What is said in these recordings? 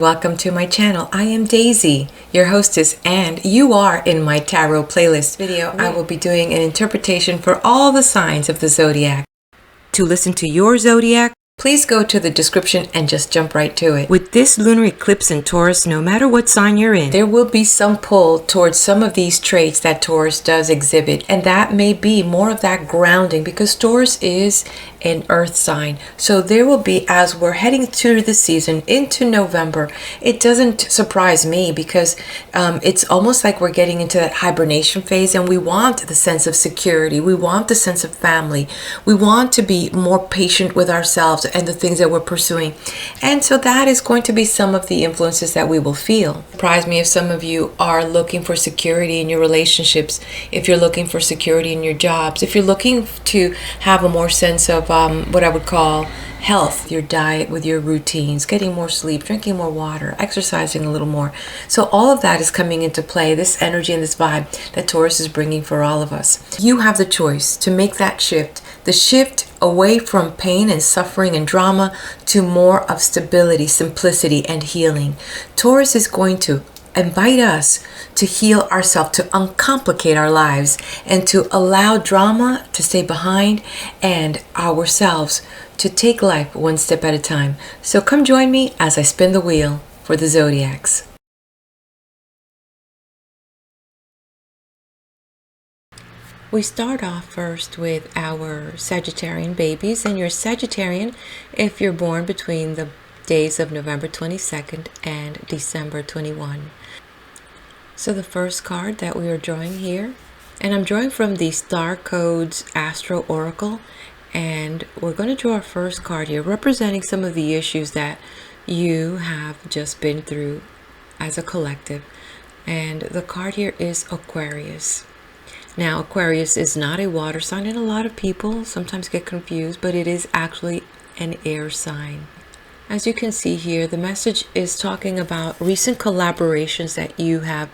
Welcome to my channel. I am Daisy, your hostess, and you are in my tarot playlist video. I will be doing an interpretation for all the signs of the zodiac. To listen to your zodiac, please go to the description and just jump right to it. With this lunar eclipse in Taurus, no matter what sign you're in, there will be some pull towards some of these traits that Taurus does exhibit. And that may be more of that grounding because Taurus is an earth sign. So there will be, as we're heading through the season into November, it doesn't surprise me because it's almost like we're getting into that hibernation phase, and we want the sense of security. We want the sense of family. We want to be more patient with ourselves and the things that we're pursuing. And so that is going to be some of the influences that we will feel. Surprise me if some of you are looking for security in your relationships, if you're looking for security in your jobs, if you're looking to have a more sense of what I would call health, your diet, with your routines, getting more sleep, drinking more water, exercising a little more. So all of that is coming into play, this energy and this vibe that Taurus is bringing for all of us. You have the choice to make that shift, the shift away from pain and suffering and drama to more of stability, simplicity, and healing. Taurus is going to invite us to heal ourselves, to uncomplicate our lives, and to allow drama to stay behind and ourselves to take life one step at a time. So come join me as I spin the wheel for the Zodiacs. We start off first with our Sagittarian babies, and you're Sagittarian if you're born between the days of November 22nd and December 21. So the first card that we are drawing here, and I'm drawing from the Starcodes Astro Oracle, and we're going to draw our first card here representing some of the issues that you have just been through as a collective. And the card here is Aquarius. Now, Aquarius is not a water sign, and a lot of people sometimes get confused, but it is actually an air sign. As you can see here, the message is talking about recent collaborations that you have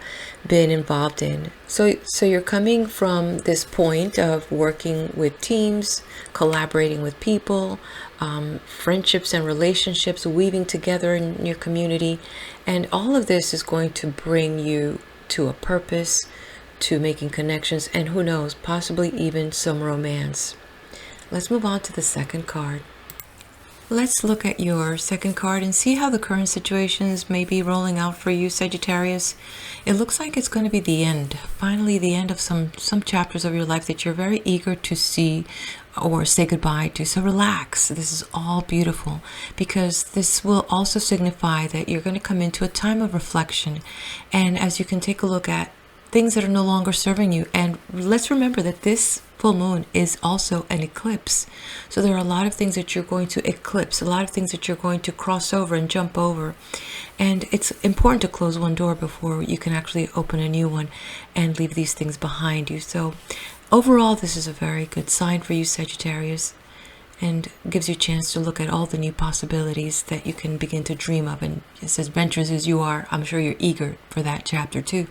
been involved in. So you're coming from this point of working with teams, collaborating with people, friendships and relationships, weaving together in your community. And all of this is going to bring you to a purpose, to making connections, and who knows, possibly even some romance. Let's move on to the second card. Let's look at your second card and see how the current situations may be rolling out for you, Sagittarius. It looks like it's going to be the end, finally the end of some chapters of your life that you're very eager to see or say goodbye to. So relax. This is all beautiful because this will also signify that you're going to come into a time of reflection. And as you can take a look at things that are no longer serving you. And let's remember that this full moon is also an eclipse. So there are a lot of things that you're going to eclipse, a lot of things that you're going to cross over and jump over. And it's important to close one door before you can actually open a new one and leave these things behind you. So overall, this is a very good sign for you, Sagittarius, and gives you a chance to look at all the new possibilities that you can begin to dream of. And as adventurous as you are, I'm sure you're eager for that chapter too.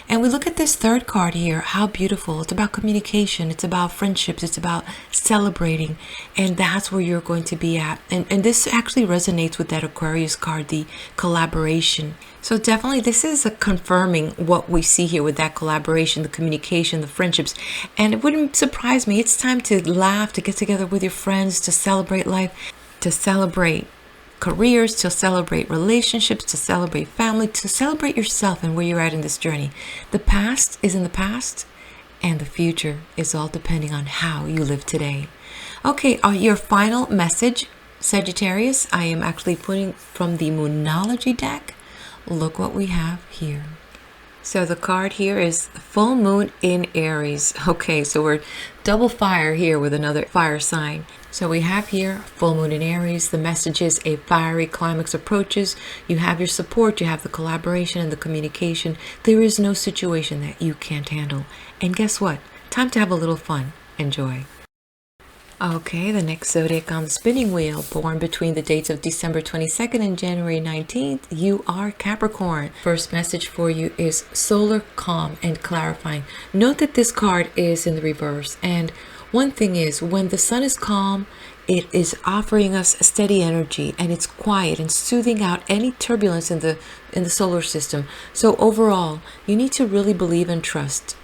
And we look at this third card here, how beautiful. It's about communication, it's about friendships, it's about celebrating, and that's where you're going to be at. And this actually resonates with that Aquarius card, the collaboration. So definitely this is confirming what we see here with that collaboration, the communication, the friendships. And it wouldn't surprise me. It's time to laugh, to get together with your friends, to celebrate life, to celebrate careers, to celebrate relationships, to celebrate family, to celebrate yourself and where you're at in this journey. The past is in the past, and the future is all depending on how you live today. Okay, your final message, Sagittarius, I am actually putting from the Moonology deck. Look what we have here. So the card here is full moon in Aries. Okay, so we're double fire here with another fire sign. So we have here full moon in Aries. The message is a fiery climax approaches. You have your support, you have the collaboration and the communication. There is no situation that you can't handle. And guess what? Time to have a little fun. Enjoy. Okay, the next zodiac on the spinning wheel, born between the dates of December 22nd and January 19th, you are Capricorn. First message for you is solar, calm, and clarifying. Note that this card is in the reverse, and one thing is, when the sun is calm, It is offering us a steady energy, and it's quiet and soothing out any turbulence in the solar system. So overall, you need to really believe and trust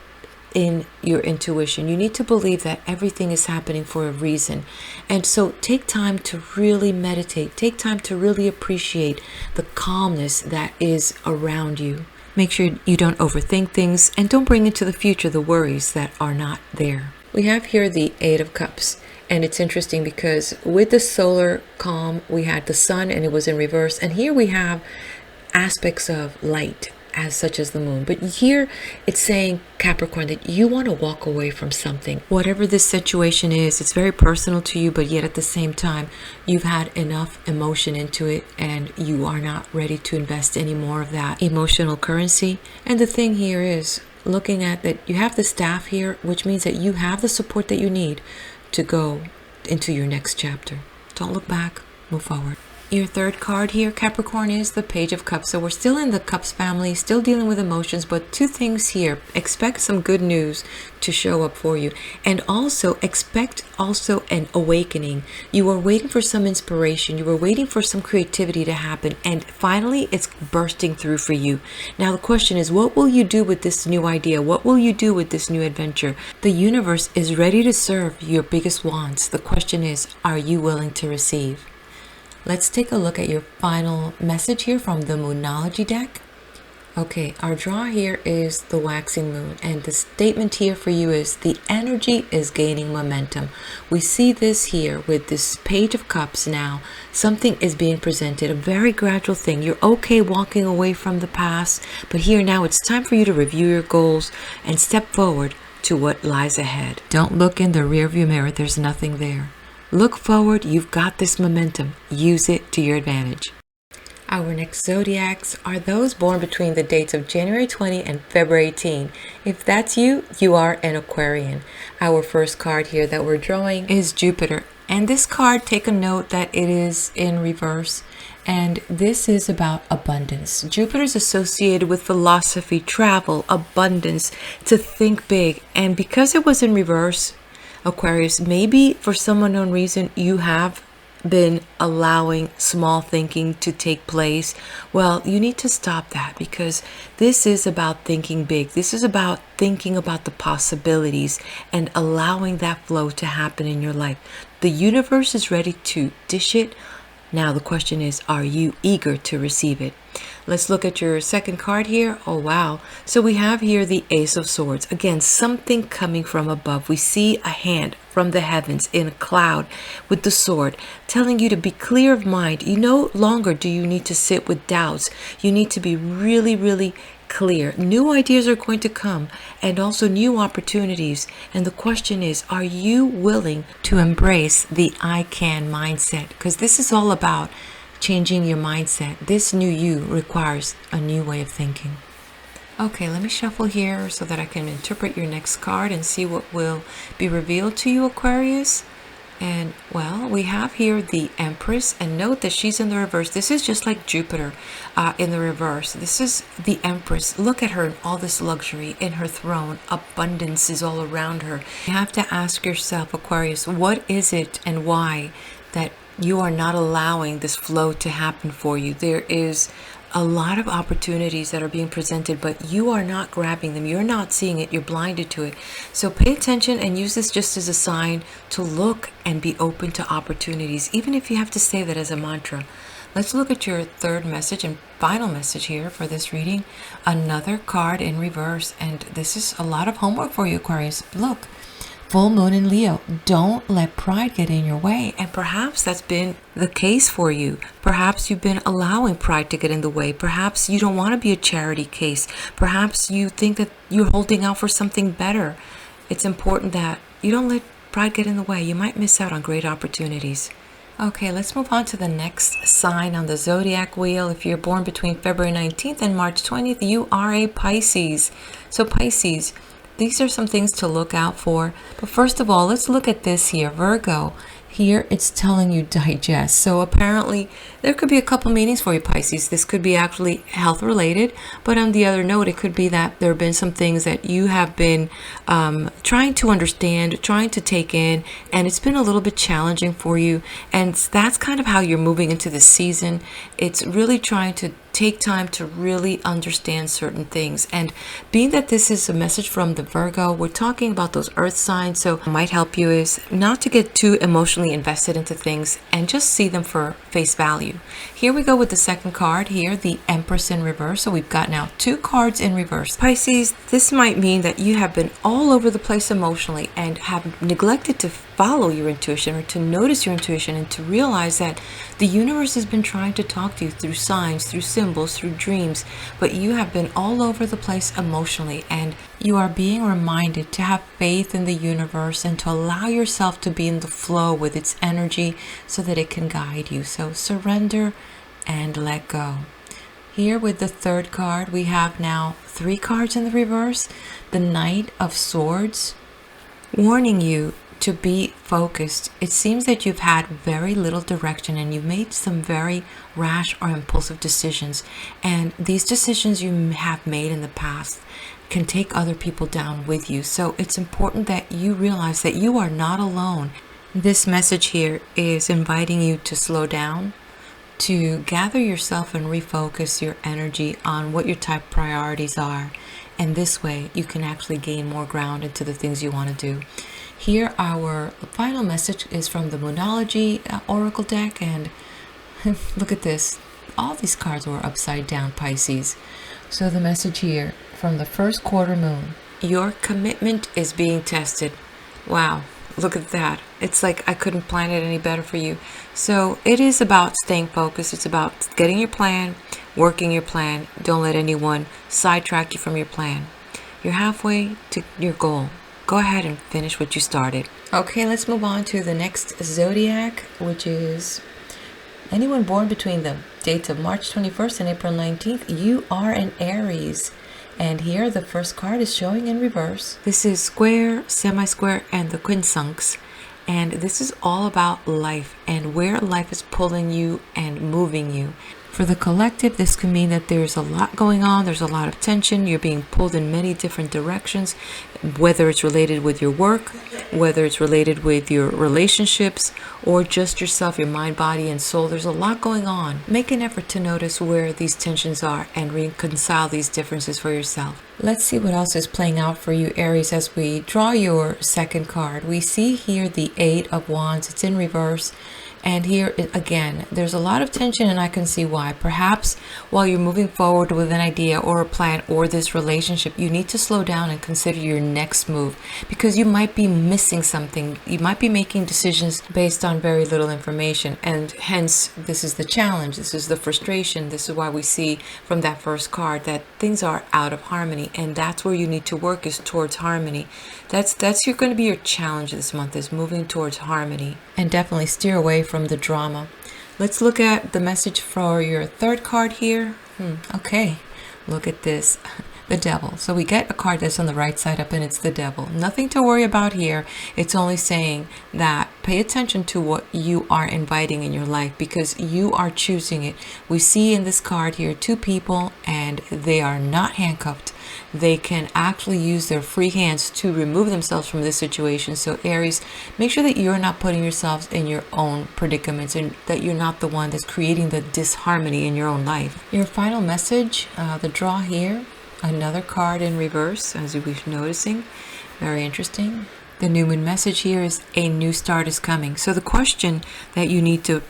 in your intuition. You need to believe that everything is happening for a reason. And so take time to really meditate. Take time to really appreciate the calmness that is around you. Make sure you don't overthink things, and don't bring into the future the worries that are not there. We have here the Eight of Cups. And it's interesting because with the solar calm, we had the sun and it was in reverse. And here we have aspects of light, as such as the moon. But here it's saying, Capricorn, that you want to walk away from something. Whatever this situation is, it's very personal to you, but yet at the same time, you've had enough emotion into it and you are not ready to invest any more of that emotional currency. And the thing here is, looking at that, you have the staff here, which means that you have the support that you need to go into your next chapter. Don't look back, move forward. Your third card here, Capricorn, is the Page of Cups. So we're still in the Cups family, still dealing with emotions, but two things here. Expect some good news to show up for you, and also expect also an awakening. You were waiting for some inspiration, you were waiting for some creativity to happen, and finally it's bursting through for you. Now the question is, what will you do with this new idea? What will you do with this new adventure? The universe is ready to serve your biggest wants. The question is, are you willing to receive? Let's take a look at your final message here from the Moonology deck. Okay, our draw here is the waxing moon, and the statement here for you is the energy is gaining momentum. We see this here with this Page of Cups now. Something is being presented, a very gradual thing. You're okay walking away from the past, but here now it's time for you to review your goals and step forward to what lies ahead. Don't look in the rearview mirror, there's nothing there. Look forward, you've got this momentum. Use it to your advantage. Our next zodiacs are those born between the dates of January 20 and February 18. If that's you, you are an Aquarian. Our first card here that we're drawing is Jupiter. And this card, take a note that it is in reverse. And this is about abundance. Jupiter is associated with philosophy, travel, abundance, to think big. And because it was in reverse, Aquarius, maybe for some unknown reason you have been allowing small thinking to take place. Well, you need to stop that, because this is about thinking big. This is about thinking about the possibilities and allowing that flow to happen in your life. The universe is ready to dish it. Now the question is, are you eager to receive it? Let's look at your second card here. Oh, wow. So we have here the Ace of Swords. Again, something coming from above. We see a hand from the heavens in a cloud with the sword, telling you to be clear of mind. You no longer do you need to sit with doubts. You need to be really, really clear. New ideas are going to come, and also new opportunities. And the question is, are you willing to embrace the I can mindset? Because this is all about changing your mindset. This new you requires a new way of thinking. Okay, let me shuffle here so that I can interpret your next card and see what will be revealed to you, Aquarius. And well, we have here the Empress, and note that she's in the reverse. This is just like Jupiter in the reverse. This is the Empress. Look at her in all this luxury in her throne. Abundance is all around her. You have to ask yourself, Aquarius, what is it and why that you are not allowing this flow to happen for you? There is a lot of opportunities that are being presented, but you are not grabbing them. You're not seeing it. You're blinded to it. So pay attention and use this just as a sign to look and be open to opportunities, even if you have to say that as a mantra. Let's look at your third message and final message here for this reading. Another card in reverse, and this is a lot of homework for you, Aquarius. Look. Full moon in Leo. Don't let pride get in your way. And perhaps that's been the case for you. Perhaps you've been allowing pride to get in the way. Perhaps you don't want to be a charity case. Perhaps you think that you're holding out for something better. It's important that you don't let pride get in the way. You might miss out on great opportunities. Okay, let's move on to the next sign on the zodiac wheel. If you're born between February 19th and March 20th, you are a Pisces. So Pisces, these are some things to look out for. But first of all, let's look at this here. Virgo, Here it's telling you digest. So apparently there could be a couple meanings for you, Pisces. This could be actually health related, but on the other note, it could be that there have been some things that you have been trying to understand, trying to take in, and it's been a little bit challenging for you. And that's kind of how you're moving into this season. It's really trying to take time to really understand certain things. And being that this is a message from the Virgo, we're talking about those earth signs, so what might help you is not to get too emotionally invested into things and just see them for face value. Here we go with the second card here, the Empress in reverse. So we've got now 2 cards in reverse. Pisces, this might mean that you have been all over the place emotionally and have neglected to follow your intuition or to notice your intuition and to realize that the universe has been trying to talk to you through signs, through symbols, through dreams, but you have been all over the place emotionally, and you are being reminded to have faith in the universe and to allow yourself to be in the flow with its energy so that it can guide you. So surrender and let go. Here with the third card, we have now 3 cards in the reverse. The Knight of Swords, warning you to be focused. It seems that you've had very little direction and you've made some very rash or impulsive decisions. And these decisions you have made in the past can take other people down with you. So it's important that you realize that you are not alone. This message here is inviting you to slow down, to gather yourself and refocus your energy on what your top priorities are. And this way you can actually gain more ground into the things you want to do. Here, our final message is from the Moonology Oracle deck, and look at this. All these cards were upside down, Pisces. So the message here from the first quarter moon, your commitment is being tested. Wow, look at that. It's like I couldn't plan it any better for you. So it is about staying focused. It's about getting your plan, working your plan. Don't let anyone sidetrack you from your plan. You're halfway to your goal. Go ahead and finish what you started. Okay, let's move on to the next zodiac, which is anyone born between the dates of March 21st and April 19th. You are an Aries. And here the first card is showing in reverse. This is square, semi-square, and the quincunx. And this is all about life and where life is pulling you and moving you. For the collective, this can mean that there's a lot going on, there's a lot of tension, you're being pulled in many different directions, whether it's related with your work, whether it's related with your relationships, or just yourself, your mind, body, and soul. There's a lot going on. Make an effort to notice where these tensions are and reconcile these differences for yourself. Let's see what else is playing out for you, Aries, as we draw your second card. We see here the 8 of Wands. It's in reverse. And here again, there's a lot of tension, and I can see why. Perhaps while you're moving forward with an idea or a plan or this relationship, you need to slow down and consider your next move, because you might be missing something. You might be making decisions based on very little information, and hence this is the challenge. This is the frustration. This is why we see from that first card that things are out of harmony, and that's where you need to work, is towards harmony. That's going to be your challenge this month, is moving towards harmony, and definitely steer away from the drama. Let's look at the message for your third card here. Okay, look at this. The Devil. So we get a card that's on the right side up, and it's the Devil. Nothing to worry about here. It's only saying that pay attention to what you are inviting in your life, because you are choosing it. We see in this card here 2 people, and they are not handcuffed. They can actually use their free hands to remove themselves from this situation. So Aries, make sure that you're not putting yourselves in your own predicaments, and that you're not the one that's creating the disharmony in your own life. Your final message, the draw here, another card in reverse, as we're noticing. Very interesting. The new moon message here is a new start is coming. So the question that you need to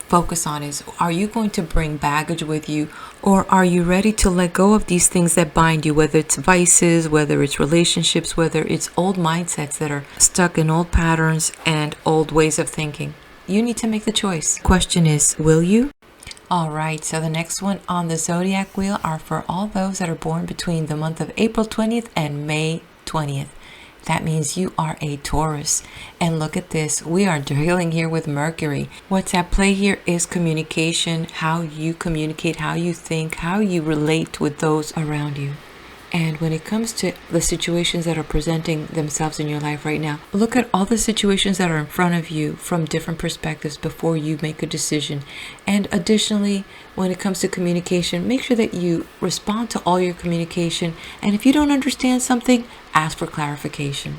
focus on is, are you going to bring baggage with you, or are you ready to let go of these things that bind you, whether it's vices, whether it's relationships, whether it's old mindsets that are stuck in old patterns and old ways of thinking? You need to make the choice. Question is, will you? All right, so the next one on the zodiac wheel are for all those that are born between the month of April 20th and May 20th. That means you are a Taurus. And look at this. We are dealing here with Mercury. What's at play here is communication, how you communicate, how you think, how you relate with those around you. And when it comes to the situations that are presenting themselves in your life right now, look at all the situations that are in front of you from different perspectives before you make a decision. And additionally, when it comes to communication, make sure that you respond to all your communication. And if you don't understand something, ask for clarification.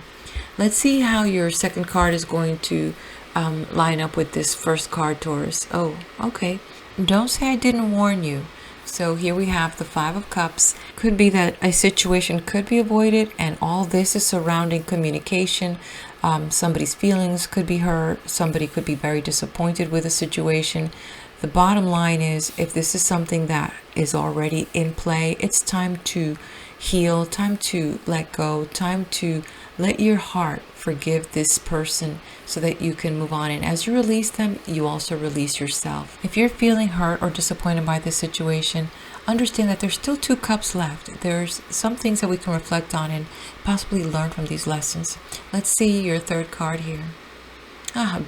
Let's see how your second card is going to line up with this first card, Taurus. Oh, okay. Don't say I didn't warn you. So here we have the Five of Cups. Could be that a situation could be avoided, and all this is surrounding communication. Somebody's feelings could be hurt. Somebody could be very disappointed with a situation. The bottom line is, if this is something that is already in play, it's time to heal, time to let go, time to let your heart forgive this person so that you can move on. And as you release them, you also release yourself. If you're feeling hurt or disappointed by this situation, understand that there's still 2 cups left. There's some things that we can reflect on and possibly learn from these lessons. Let's see your third card here.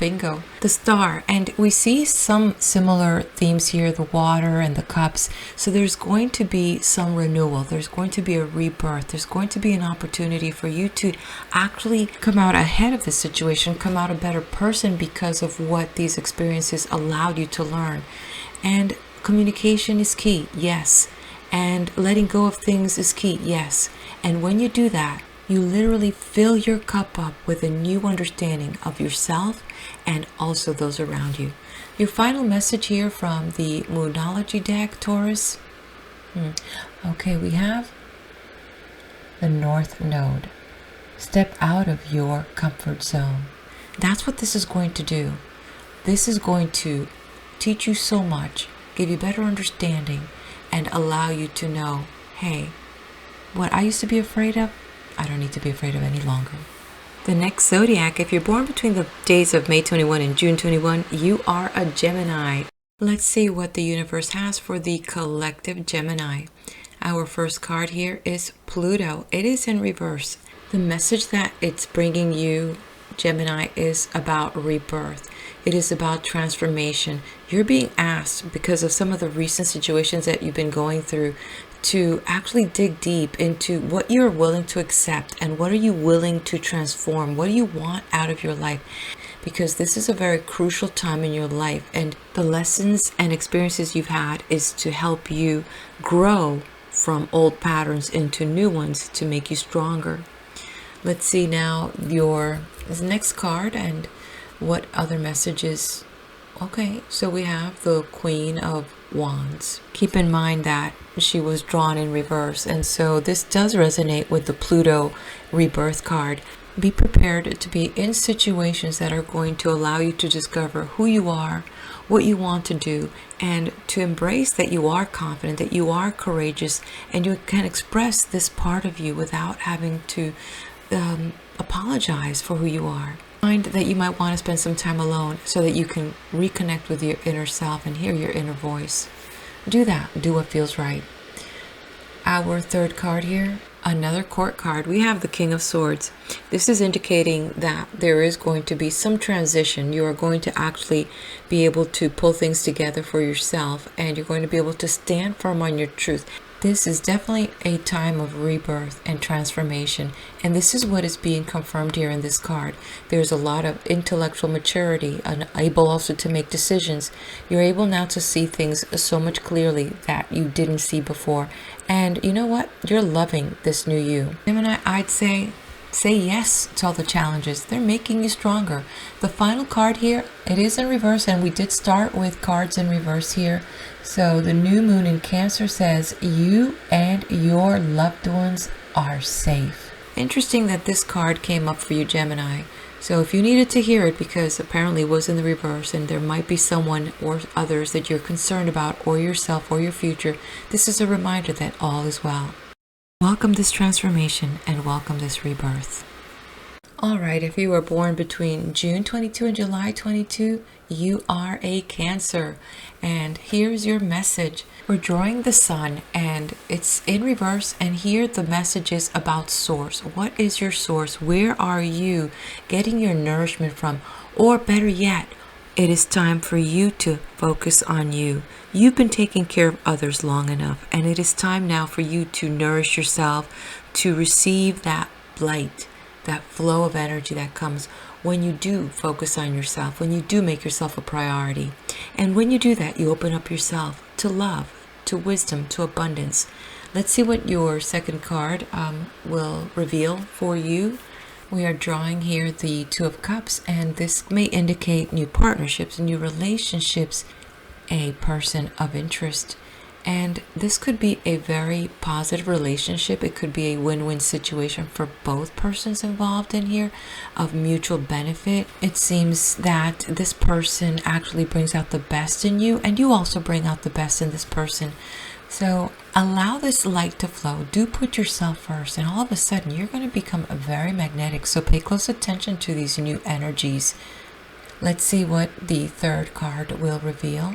Bingo. The Star. And we see some similar themes here, the water and the cups. So there's going to be some renewal. There's going to be a rebirth. There's going to be an opportunity for you to actually come out ahead of the situation, come out a better person because of what these experiences allowed you to learn. And communication is key, yes. And letting go of things is key, yes. And when you do that, you literally fill your cup up with a new understanding of yourself and also those around you. Your final message here from the Moonology deck, Taurus. Okay, we have the North Node. Step out of your comfort zone. That's what this is going to do. This is going to teach you so much, give you better understanding, and allow you to know, hey, what I used to be afraid of, I don't need to be afraid of any longer. The next zodiac, if you're born between the days of May 21 and June 21, you are a Gemini. Let's see what the universe has for the collective Gemini. Our first card here is Pluto. It is in reverse. The message that it's bringing you, Gemini, is about rebirth. It is about transformation. You're being asked, because of some of the recent situations that you've been going through, to actually dig deep into what you're willing to accept and what are you willing to transform. What do you want out of your life? Because this is a very crucial time in your life, and the lessons and experiences you've had is to help you grow from old patterns into new ones to make you stronger. Let's see now your next card and what other messages. Okay, so we have the Queen of Wands. Keep in mind that she was drawn in reverse, and so this does resonate with the Pluto rebirth card. Be prepared to be in situations that are going to allow you to discover who you are, what you want to do, and to embrace that you are confident, that you are courageous, and you can express this part of you without having to apologize for who you are. Find that you might want to spend some time alone so that you can reconnect with your inner self and hear your inner voice. Do that. Do what feels right. Our third card here, another court card. We have the King of Swords. This is indicating that there is going to be some transition. You are going to actually be able to pull things together for yourself, and you're going to be able to stand firm on your truth. This is definitely a time of rebirth and transformation, and this is what is being confirmed here in this card. There's a lot of intellectual maturity and able also to make decisions. You're able now to see things so much clearly that you didn't see before, and you know what? You're loving this new you. Gemini, I'd say yes to all the challenges. They're making you stronger. The final card here, it is in reverse, and we did start with cards in reverse here. So the new moon in Cancer says you and your loved ones are safe. Interesting that this card came up for you, Gemini. So if you needed to hear it, because apparently it was in the reverse and there might be someone or others that you're concerned about, or yourself or your future, this is a reminder that all is well. Welcome this transformation and welcome this rebirth. All right, if you were born between June 22 and July 22, you are a Cancer. And here's your message. We're drawing the sun and it's in reverse, and here the message is about source. What is your source? Where are you getting your nourishment from? Or better yet, It is time for you to focus on you. You've been taking care of others long enough, and it is time now for you to nourish yourself, to receive that light, that flow of energy that comes when you do focus on yourself, when you do make yourself a priority. And when you do that, you open up yourself to love, to wisdom, to abundance. Let's see what your second card will reveal for you. We are drawing here the Two of Cups, and this may indicate new partnerships, new relationships, a person of interest. And this could be a very positive relationship. It could be a win-win situation for both persons involved in here, of mutual benefit. It seems that this person actually brings out the best in you, and you also bring out the best in this person. So allow this light to flow. Do put yourself first, and all of a sudden you're going to become very magnetic. So pay close attention to these new energies. Let's see what the third card will reveal.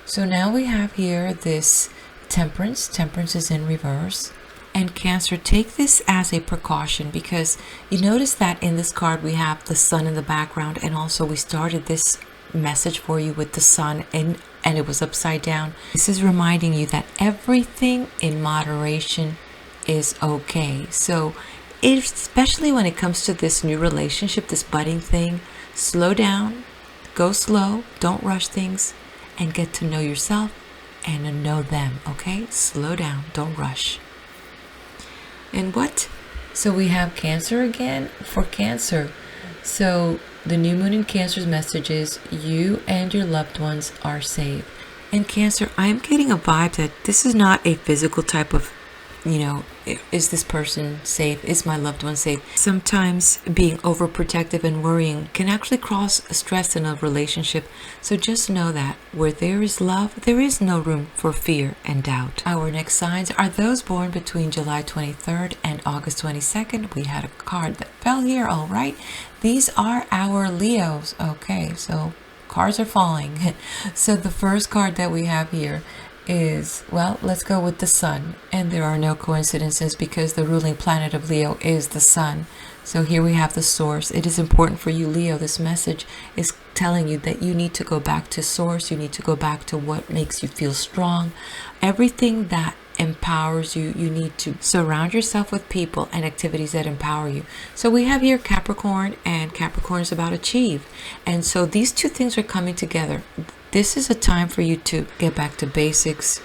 So now we have here this Temperance. Temperance is in reverse. And Cancer, take this as a precaution, because you notice that in this card we have the sun in the background, and also we started this message for you with the sun and it was upside down. This is reminding you that everything in moderation is okay. So especially when it comes to this new relationship, this budding thing, slow down, go slow, don't rush things, and get to know yourself and know them, okay? Slow down, don't rush. And what? So we have Cancer again. For Cancer, so the new moon in Cancer's message is you and your loved ones are safe. And Cancer, I am getting a vibe that this is not a physical type of, is this person safe? Is my loved one safe? Sometimes being overprotective and worrying can actually cause stress in a relationship. So just know that where there is love, there is no room for fear and doubt. Our next signs are those born between July 23rd and August 22nd. We had a card that fell here, all right. These are our Leos. Okay, so cards are falling. So the first card that we have here is, well, let's go with the sun. And there are no coincidences, because the ruling planet of Leo is the sun. So here we have the source. It is important for you, Leo. This message is telling you that you need to go back to source. You need to go back to what makes you feel strong. Everything that empowers you, you need to surround yourself with people and activities that empower you. So we have here Capricorn, and Capricorn is about achieve. And so these two things are coming together. This is a time for you to get back to basics,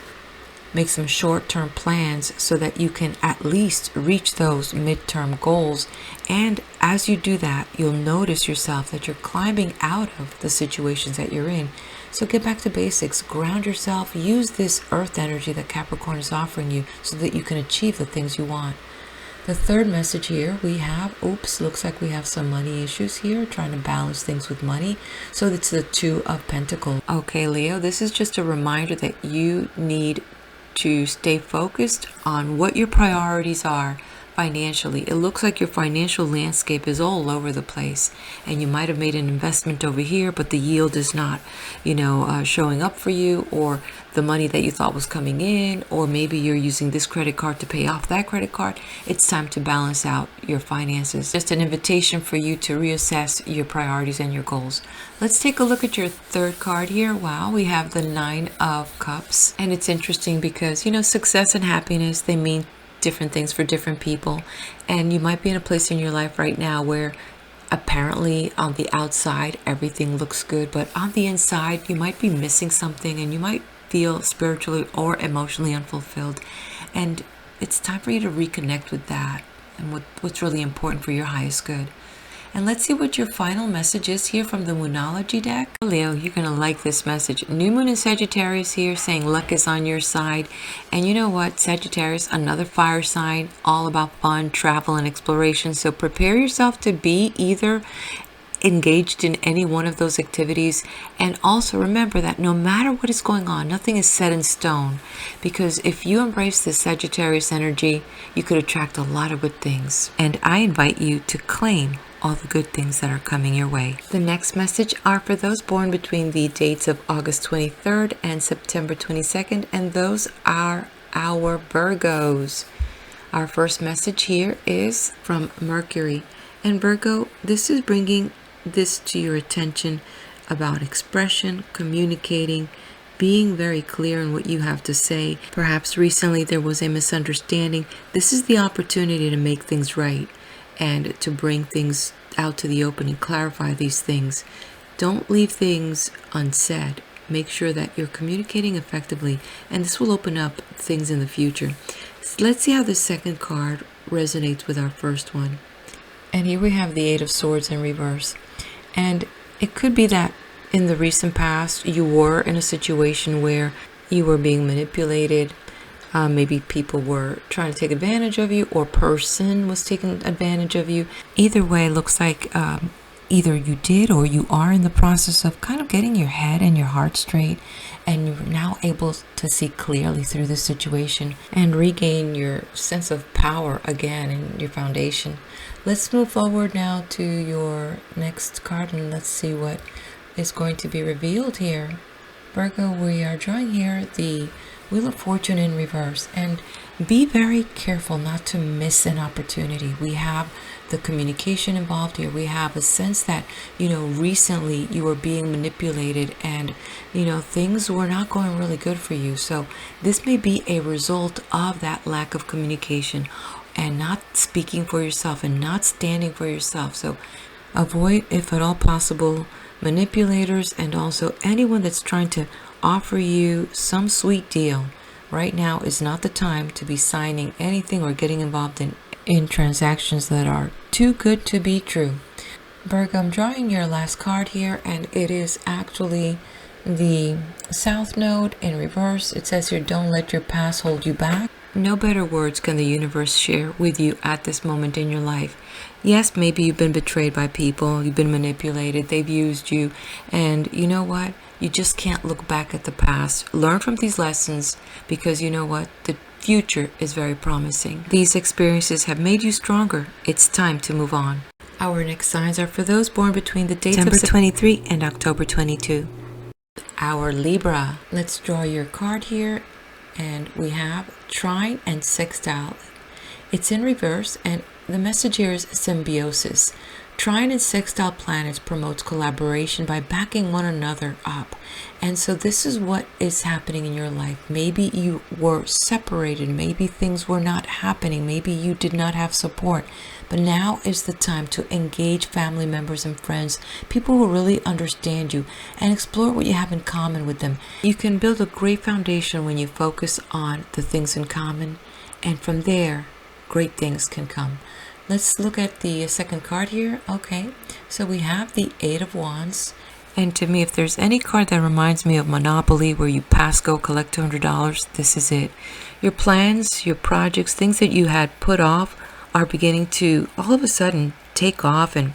make some short-term plans so that you can at least reach those midterm goals. And as you do that, you'll notice yourself that you're climbing out of the situations that you're in. So get back to basics, ground yourself, use this earth energy that Capricorn is offering you so that you can achieve the things you want. The third message here we have, oops, looks like we have some money issues here, trying to balance things with money. So it's the Two of Pentacles. Okay, Leo, this is just a reminder that you need to stay focused on what your priorities are financially. It looks like your financial landscape is all over the place, and you might have made an investment over here, but the yield is not, showing up for you, or the money that you thought was coming in, or maybe you're using this credit card to pay off that credit card. It's time to balance out your finances. Just an invitation for you to reassess your priorities and your goals. Let's take a look at your third card here. Wow, we have the Nine of Cups, and it's interesting because, success and happiness, they mean different things for different people. And you might be in a place in your life right now where apparently on the outside everything looks good, but on the inside you might be missing something, and you might feel spiritually or emotionally unfulfilled. And it's time for you to reconnect with that and what's really important for your highest good. And let's see what your final message is here from the Moonology deck. Leo, you're going to like this message. New moon in Sagittarius here, saying luck is on your side. And you know what? Sagittarius, another fire sign, all about fun, travel, and exploration. So prepare yourself to be either engaged in any one of those activities. And also remember that no matter what is going on, nothing is set in stone. Because if you embrace this Sagittarius energy, you could attract a lot of good things. And I invite you to claim all the good things that are coming your way. The next message are for those born between the dates of August 23rd and September 22nd, and those are our Virgos. Our first message here is from Mercury. And Virgo, this is bringing this to your attention about expression, communicating, being very clear in what you have to say. Perhaps recently there was a misunderstanding. This is the opportunity to make things right and to bring things out to the open and clarify these things. Don't leave things unsaid. Make sure that you're communicating effectively, and this will open up things in the future. So let's see how the second card resonates with our first one. And here we have the Eight of Swords in reverse. And it could be that in the recent past, you were in a situation where you were being manipulated. Maybe people were trying to take advantage of you, or person was taking advantage of you. Either way, it looks like either you did or you are in the process of kind of getting your head and your heart straight, and you're now able to see clearly through the situation and regain your sense of power again in your foundation. Let's move forward now to your next card, and let's see what is going to be revealed here. Virgo, we are drawing here the Wheel of Fortune in reverse, and be very careful not to miss an opportunity. We have the communication involved here. We have a sense that, recently you were being manipulated and, things were not going really good for you. So this may be a result of that lack of communication and not speaking for yourself and not standing for yourself. So avoid, if at all possible, manipulators and also anyone that's trying to offer you some sweet deal. Right now is not the time to be signing anything or getting involved in transactions that are too good to be true. Virgo, I'm drawing your last card here, and it is actually the South Node in reverse. It says here, don't let your past hold you back. No better words can the universe share with you at this moment in your life. Yes, maybe you've been betrayed by people, you've been manipulated, they've used you, and you know what? You just can't look back at the past. Learn from these lessons, because you know what? The future is very promising. These experiences have made you stronger. It's time to move on. Our next signs are for those born between the dates of September 23 and October 22. Our Libra. Let's draw your card here, and we have Trine and Sextile. It's in reverse, and the message here is symbiosis. Trine and sextile planets promotes collaboration by backing one another up. And so this is what is happening in your life. Maybe you were separated. Maybe things were not happening. Maybe you did not have support. But now is the time to engage family members and friends, people who really understand you, and explore what you have in common with them. You can build a great foundation when you focus on the things in common. And from there, great things can come. Let's look at the second card here. Okay, so we have the Eight of Wands. And to me, if there's any card that reminds me of Monopoly, where you pass go, collect $200, this is it. Your plans, your projects, things that you had put off are beginning to all of a sudden take off, and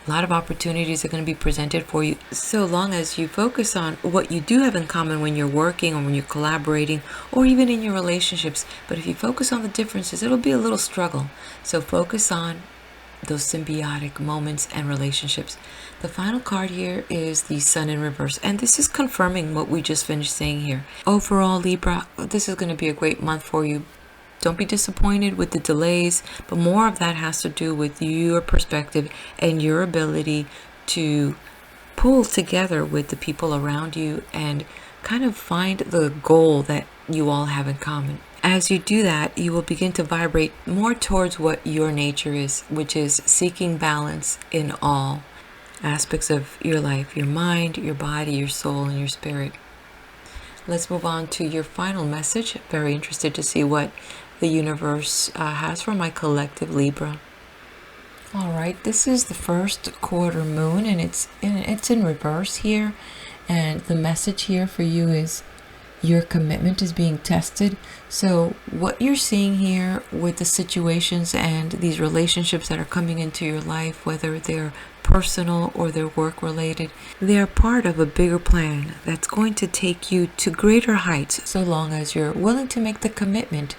a lot of opportunities are going to be presented for you, so long as you focus on what you do have in common when you're working or when you're collaborating or even in your relationships. But if you focus on the differences, it'll be a little struggle. So focus on those symbiotic moments and relationships. The final card here is the Sun in reverse, and this is confirming what we just finished saying here. Overall, Libra, this is going to be a great month for you. Don't be disappointed with the delays, but more of that has to do with your perspective and your ability to pull together with the people around you and kind of find the goal that you all have in common. As you do that, you will begin to vibrate more towards what your nature is, which is seeking balance in all aspects of your life, your mind, your body, your soul, and your spirit. Let's move on to your final message. Very interested to see what the universe has for my collective Libra. All right, this is the first quarter moon, and it's in reverse here, and the message here for you is your commitment is being tested. So what you're seeing here with the situations and these relationships that are coming into your life, whether they're personal or they're work related, they are part of a bigger plan that's going to take you to greater heights, so long as you're willing to make the commitment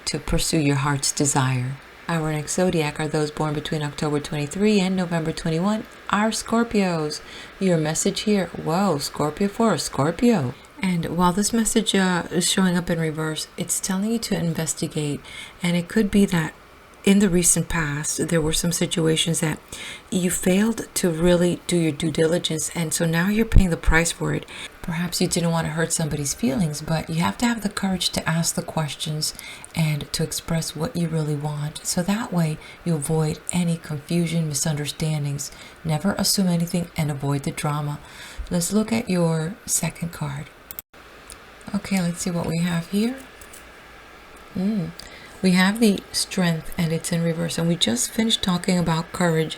to pursue your heart's desire. Our next zodiac are those born between October 23 and November 21, our Scorpios. Your message here, whoa, Scorpio for a Scorpio. And while this message is showing up in reverse, it's telling you to investigate, and it could be that in the recent past, there were some situations that you failed to really do your due diligence, and so now you're paying the price for it. Perhaps you didn't want to hurt somebody's feelings, but you have to have the courage to ask the questions and to express what you really want. So that way you avoid any confusion, misunderstandings. Never assume anything and avoid the drama. Let's look at your second card. Okay, let's see what we have here. We have the Strength, and it's in reverse, and we just finished talking about courage,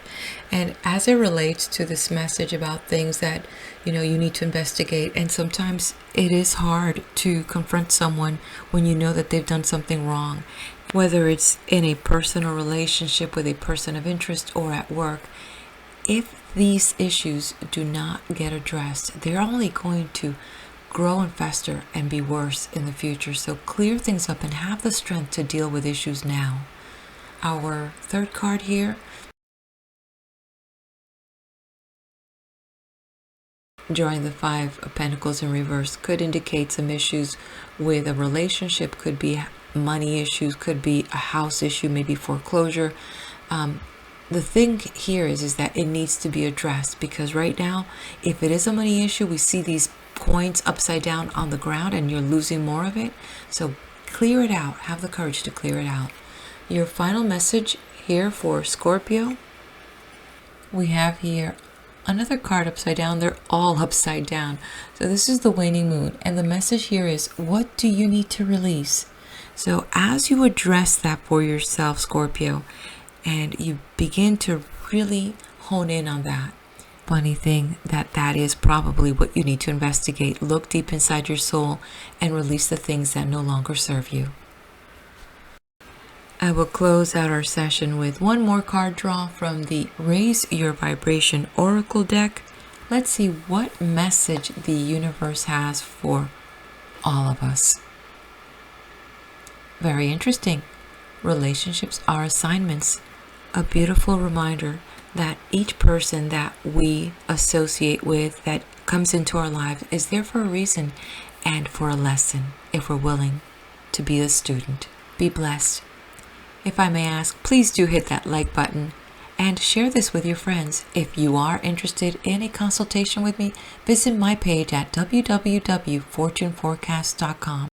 and as it relates to this message about things that you need to investigate, and sometimes it is hard to confront someone when you know that they've done something wrong, whether it's in a personal relationship with a person of interest or at work. If these issues do not get addressed, they're only going to grow and fester and be worse in the future. So clear things up and have the strength to deal with issues now. Our third card here, drawing the Five of Pentacles in reverse, could indicate some issues with a relationship, could be money issues, could be a house issue, maybe foreclosure. The thing here is that it needs to be addressed, because right now, if it is a money issue, we see these coins upside down on the ground and you're losing more of it. So clear it out. Have the courage to clear it out. Your final message here for Scorpio, we have here another card upside down. They're all upside down. So this is the waning moon, and the message here is, what do you need to release? So as you address that for yourself, Scorpio, and you begin to really hone in on that, funny thing that is probably what you need to investigate. Look deep inside your soul and release the things that no longer serve you. I will close out our session with one more card draw from the Raise Your Vibration Oracle deck. Let's see what message the universe has for all of us. Very interesting. Relationships are assignments. A beautiful reminder that each person that we associate with, that comes into our lives, is there for a reason and for a lesson, if we're willing to be a student. Be blessed. If I may ask, please do hit that like button and share this with your friends. If you are interested in a consultation with me, visit my page at www.fortuneforecast.com.